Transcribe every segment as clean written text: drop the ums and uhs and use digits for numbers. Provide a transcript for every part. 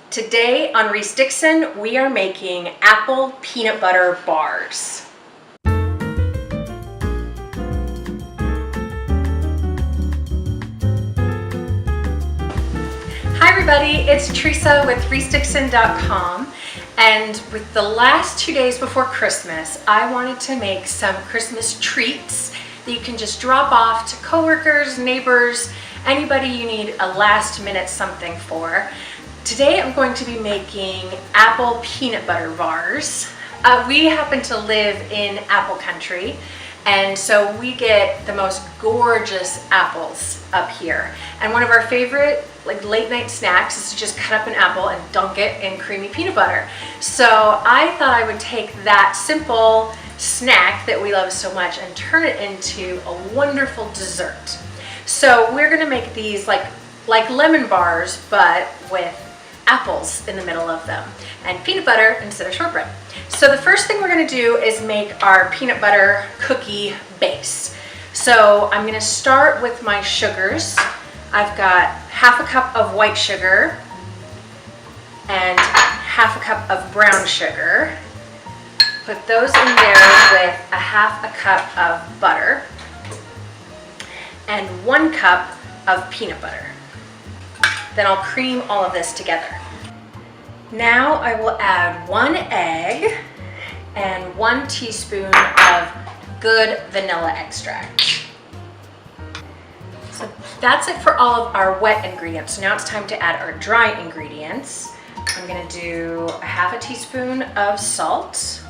Today on Reese Dixon, we are making apple peanut butter bars. Hi everybody, it's Teresa with ReeseDixon.com, and with the last 2 days before Christmas, I wanted to make some Christmas treats that you can just drop off to coworkers, neighbors, anybody you need a last minute something for. Today I'm going to be making apple peanut butter bars. We happen to live in apple country, and so we get the most gorgeous apples up here. And one of our favorite late night snacks is to just cut up an apple and dunk it in creamy peanut butter. So I thought I would take that simple snack that we love so much and turn it into a wonderful dessert. So we're gonna make these like lemon bars, but with apples in the middle of them and peanut butter instead of shortbread. So the first thing we're going to do is make our peanut butter cookie base. So I'm going to start with my sugars. I've got half a cup of white sugar and half a cup of brown sugar. Put those in there with a half a cup of butter and 1 cup of peanut butter. Then I'll cream all of this together. Now I will add 1 egg and 1 teaspoon of good vanilla extract. So that's it for all of our wet ingredients. So now it's time to add our dry ingredients. I'm gonna do a half a teaspoon of salt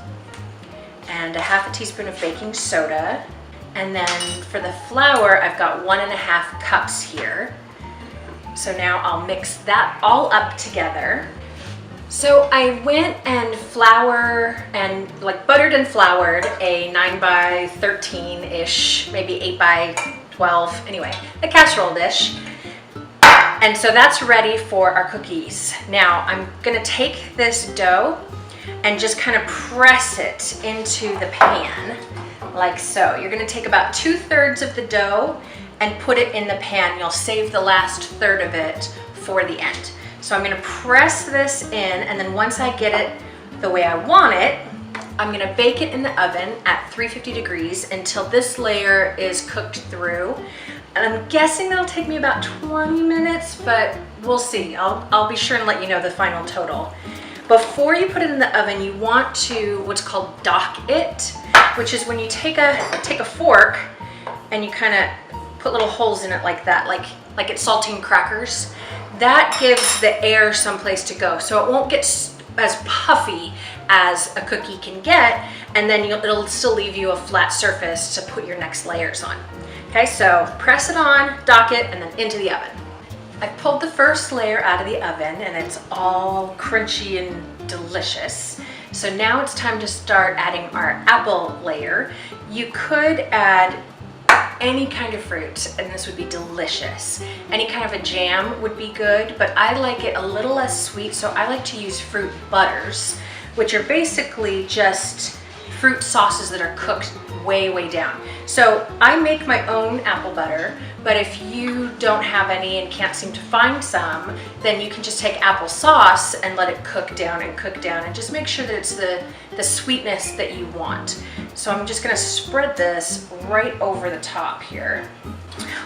and a half a teaspoon of baking soda. And then for the flour, I've got 1.5 cups here. So now I'll mix that all up together. So I went and buttered and floured a 9 by 13-ish, maybe 8 by 12, anyway, a casserole dish. And so that's ready for our cookies. Now I'm gonna take this dough and just kind of press it into the pan, like so. You're gonna take about 2/3 of the dough and put it in the pan. You'll save the last third of it for the end. So I'm gonna press this in, and then once I get it the way I want it, I'm gonna bake it in the oven at 350 degrees until this layer is cooked through. And I'm guessing that'll take me about 20 minutes, but we'll see. I'll be sure and let you know the final total. Before you put it in the oven, you want to what's called dock it, which is when you take a fork and you kind of put little holes in it like that, like it's saltine crackers. That gives the air someplace to go, so it won't get as puffy as a cookie can get, and then it'll still leave you a flat surface to put your next layers on. Okay, so press it on, dock it, and then into the oven. I pulled the first layer out of the oven, and it's all crunchy and delicious. So now it's time to start adding our apple layer. You could add any kind of fruit, and this would be delicious. Any kind of a jam would be good, but I like it a little less sweet, so I like to use fruit butters, which are basically just fruit sauces that are cooked way down. So I make my own apple butter, but if you don't have any and can't seem to find some, then you can just take apple sauce and let it cook down and just make sure that it's the sweetness that you want. So I'm just gonna spread this right over the top here.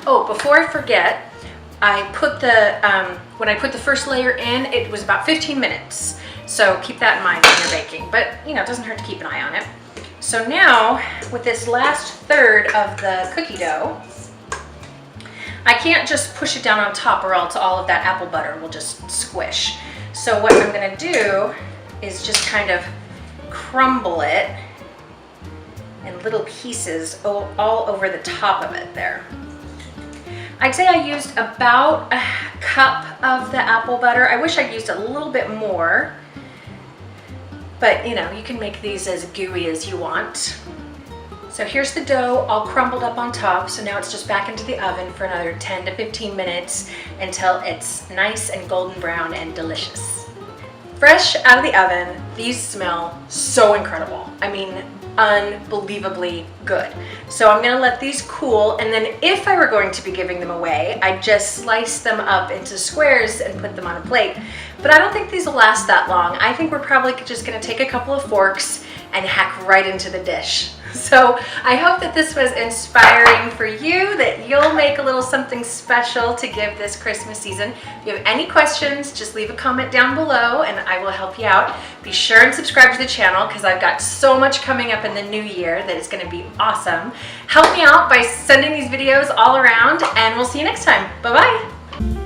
Oh, before I forget, I put when I put the first layer in, it was about 15 minutes. So keep that in mind when you're baking, but it doesn't hurt to keep an eye on it. So now, with this last third of the cookie dough, I can't just push it down on top or else all of that apple butter will just squish. So what I'm gonna do is just kind of crumble it in little pieces all over the top of it there. I'd say I used about a cup of the apple butter. I wish I'd used a little bit more, but you can make these as gooey as you want. So here's the dough all crumbled up on top. So now it's just back into the oven for another 10 to 15 minutes until it's nice and golden brown and delicious. Fresh out of the oven, these smell so incredible. I mean, unbelievably good. So I'm gonna let these cool, and then if I were going to be giving them away, I'd just slice them up into squares and put them on a plate. but I don't think these will last that long. I think we're probably just gonna take a couple of forks and hack right into the dish. So I hope that this was inspiring for you, that you'll make a little something special to give this Christmas season. If you have any questions, just leave a comment down below and I will help you out. Be sure and subscribe to the channel because I've got so much coming up in the new year that it's gonna be awesome. Help me out by sending these videos all around and we'll see you next time. Bye-bye.